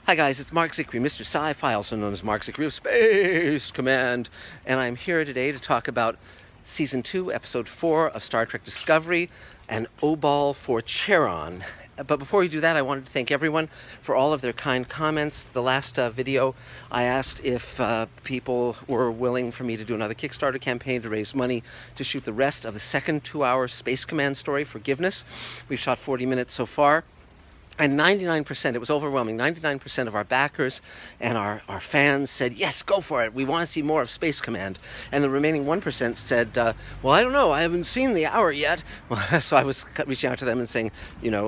Hi guys, it's Mark Zicree, Mr. Sci-Fi, also known as Mark Zicree of Space Command, and I'm here today to talk about Season 2, Episode 4 of Star Trek Discovery, and Obol for Charon. But before we do that, I wanted to thank everyone for all of their kind comments. The last video, I asked if people were willing for me to do another Kickstarter campaign to raise money to shoot the rest of the second 2-hour Space Command story, Forgiveness. We've shot 40 minutes so far. And 99%, it was overwhelming, 99% of our backers and our fans said, yes, go for it. We want to see more of Space Command. And the remaining 1% said, well, I don't know. I haven't seen the hour yet. So I was reaching out to them and saying, you know,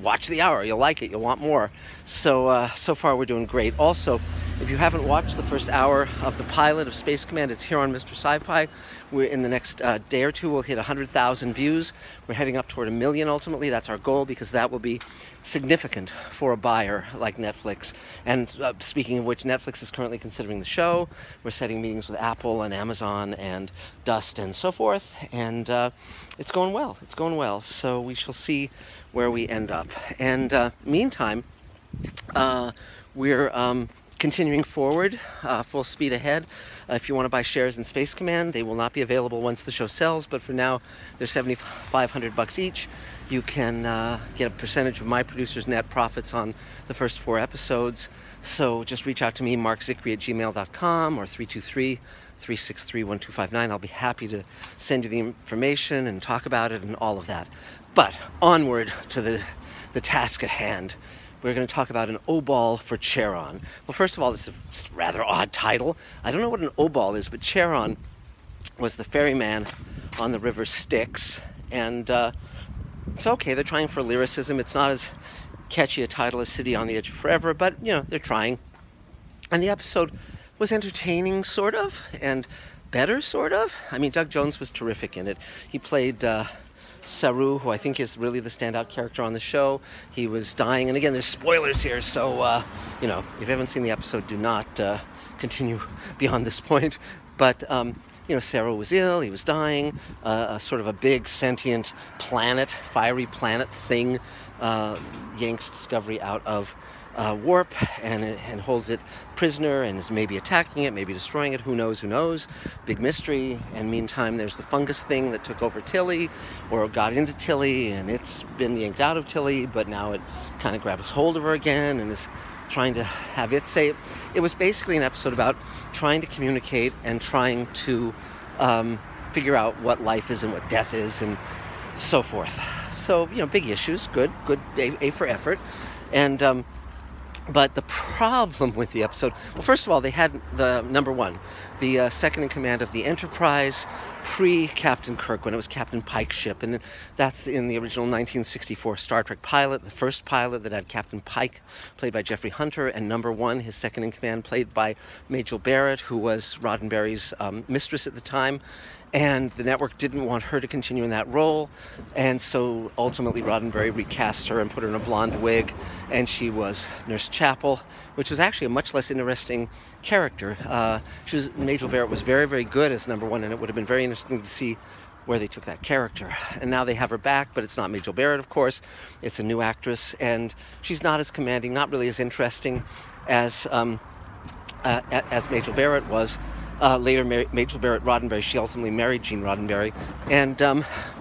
watch the hour. You'll like it. You'll want more. So far, we're doing great. Also, if you haven't watched the first hour of the pilot of Space Command, it's here on Mr. Sci-Fi. We're in the next day or two, we'll hit 100,000 views. We're heading up toward 1 million ultimately. That's our goal, because that will be significant for a buyer like Netflix. And speaking of which, Netflix is currently considering the show. We're setting meetings with Apple and Amazon and Dust and so forth. And it's going well. It's going well. So we shall see where we end up. And meantime, we're continuing forward, full speed ahead. If you want to buy shares in Space Command, they will not be available once the show sells, but for now, they're $7,500 each. You can get a percentage of my producer's net profits on the first 4 episodes. So just reach out to me, markzicree@gmail.com or 323-363-1259. I'll be happy to send you the information and talk about it and all of that. But onward to the task at hand. We're going to talk about an Obol for Charon. Well, first of all, this is a rather odd title. I don't know what an Obol is, but Charon was the ferryman on the river Styx. And it's okay, they're trying for lyricism. It's not as catchy a title as City on the Edge of Forever, but, you know, they're trying. And the episode was entertaining, sort of, and better, sort of. I mean, Doug Jones was terrific in it. He played Saru, who I think is really the standout character on the show. He was dying, and again, there's spoilers here, so, you know, if you haven't seen the episode, do not continue beyond this point. But, you know, Saru was ill, he was dying, sort of a big sentient planet, fiery planet thing, yanks Discovery out of warp and holds it prisoner and is maybe attacking it, maybe destroying it, who knows, big mystery. And meantime, there's the fungus thing that took over Tilly, or got into Tilly, and it's been yanked out of Tilly, but now it kind of grabs hold of her again and is trying to have it say it was basically an episode about trying to communicate and trying to figure out what life is and what death is and so forth. So, you know, big issues, good, A for effort. And but the problem with the episode, well, first of all, they had the number one, the second in command of the Enterprise, pre-Captain Kirk, when it was Captain Pike's ship. And that's in the original 1964 Star Trek pilot, the first pilot that had Captain Pike, played by Jeffrey Hunter, and number one, his second in command, played by Majel Barrett, who was Roddenberry's mistress at the time. And the network didn't want her to continue in that role. And so ultimately Roddenberry recast her and put her in a blonde wig. And she was Nurse Chapel, which was actually a much less interesting character. Majel Barrett was very, very good as number one, and it would have been very interesting to see where they took that character. And now they have her back, but it's not Majel Barrett, of course. It's a new actress, and she's not as commanding, not really as interesting as Majel Barrett was. Later, Majel Barrett Roddenberry, she ultimately married Gene Roddenberry. And,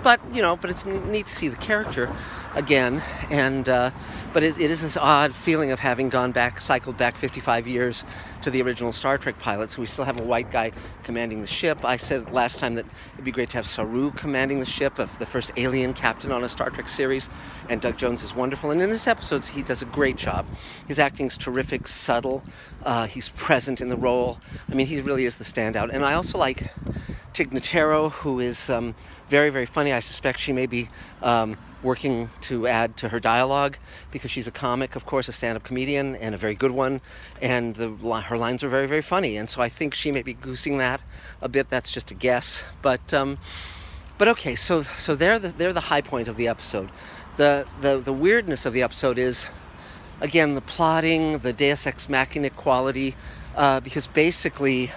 but it's neat to see the character again. And, but it is this odd feeling of having cycled back 55 years to the original Star Trek pilot. So we still have a white guy commanding the ship. I said last time that it'd be great to have Saru commanding the ship, of the first alien captain on a Star Trek series. And Doug Jones is wonderful. And in this episode, he does a great job. His acting's terrific, subtle. He's present in the role. I mean, he really is the standout. And I also like Tig Notaro, who is very, very funny. I suspect she may be working to add to her dialogue, because she's a comic, of course, a stand-up comedian, and a very good one. And her lines are very, very funny. And so I think she may be goosing that a bit. That's just a guess. But okay, so they're the high point of the episode. The weirdness of the episode is, again, the plotting, the Deus Ex Machina quality, because basically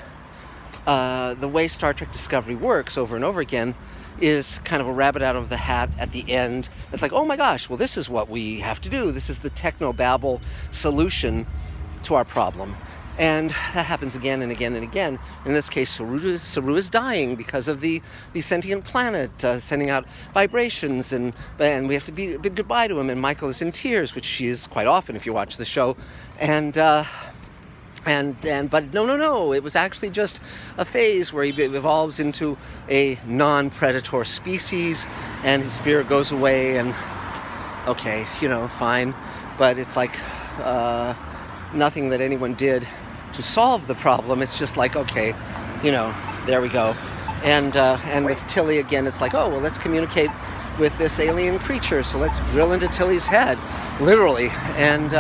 the way Star Trek Discovery works over and over again is kind of a rabbit out of the hat at the end. It's like, oh my gosh, well, this is what we have to do. This is the technobabble solution to our problem. And that happens again and again and again. In this case, Saru is dying because of the sentient planet sending out vibrations, and we have to bid goodbye to him. And Michael is in tears, which she is quite often if you watch the show. But no, it was actually just a phase where he evolves into a non-predator species, and his fear goes away, and okay, fine. But it's like nothing that anyone did to solve the problem. It's just like, okay, there we go. And with Tilly again, it's like, oh, well, let's communicate with this alien creature, so let's drill into Tilly's head, literally. And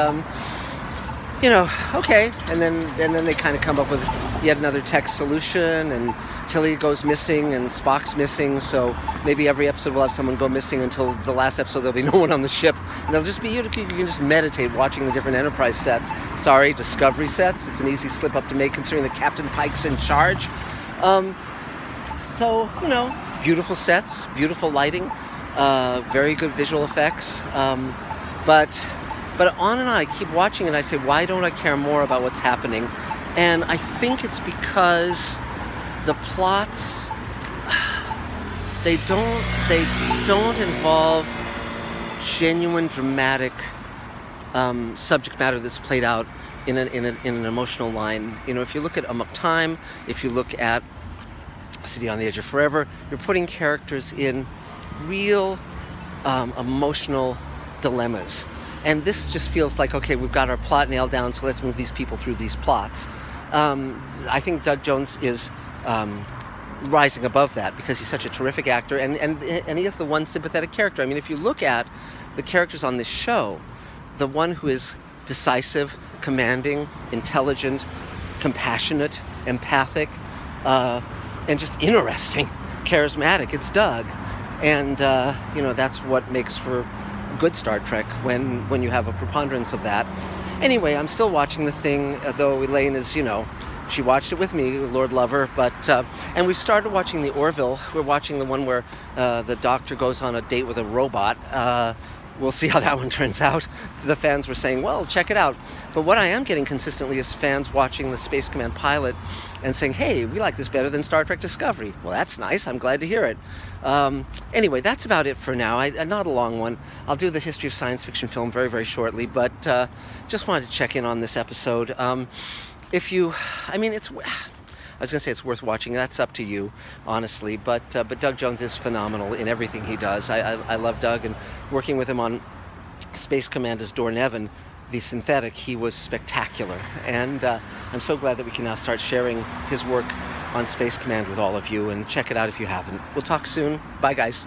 okay. And then they kind of come up with yet another tech solution, and Tilly goes missing and Spock's missing, so maybe every episode will have someone go missing until the last episode there'll be no one on the ship, and it'll just be you can just meditate watching the different Enterprise sets. Sorry, Discovery sets. It's an easy slip up to make considering that Captain Pike's in charge. So, beautiful sets, beautiful lighting, very good visual effects, but on and on, I keep watching and I say, why don't I care more about what's happening? And I think it's because the plots, they don't involve genuine dramatic subject matter that's played out in an emotional line. If you look at Amok Time, if you look at City on the Edge of Forever, you're putting characters in real emotional dilemmas. And this just feels like, okay, we've got our plot nailed down, so let's move these people through these plots. I think Doug Jones is rising above that because he's such a terrific actor, and he is the one sympathetic character. I mean, if you look at the characters on this show, the one who is decisive, commanding, intelligent, compassionate, empathic, and just interesting, charismatic, it's Doug. And, that's what makes for good Star Trek when you have a preponderance of that. Anyway, I'm still watching the thing, though Elaine is, she watched it with me, Lord Lover, but, and we've started watching the Orville. We're watching the one where the doctor goes on a date with a robot. We'll see how that one turns out. The fans were saying, well, check it out. But what I am getting consistently is fans watching the Space Command pilot and saying, hey, we like this better than Star Trek Discovery. Well, that's nice. I'm glad to hear it. Anyway, that's about it for now. Not a long one. I'll do the history of science fiction film very, very shortly, but just wanted to check in on this episode. I was going to say it's worth watching. That's up to you, honestly. But Doug Jones is phenomenal in everything he does. I love Doug, and working with him on Space Command as Dornevan, the synthetic, he was spectacular. And I'm so glad that we can now start sharing his work on Space Command with all of you. And check it out if you haven't. We'll talk soon. Bye, guys.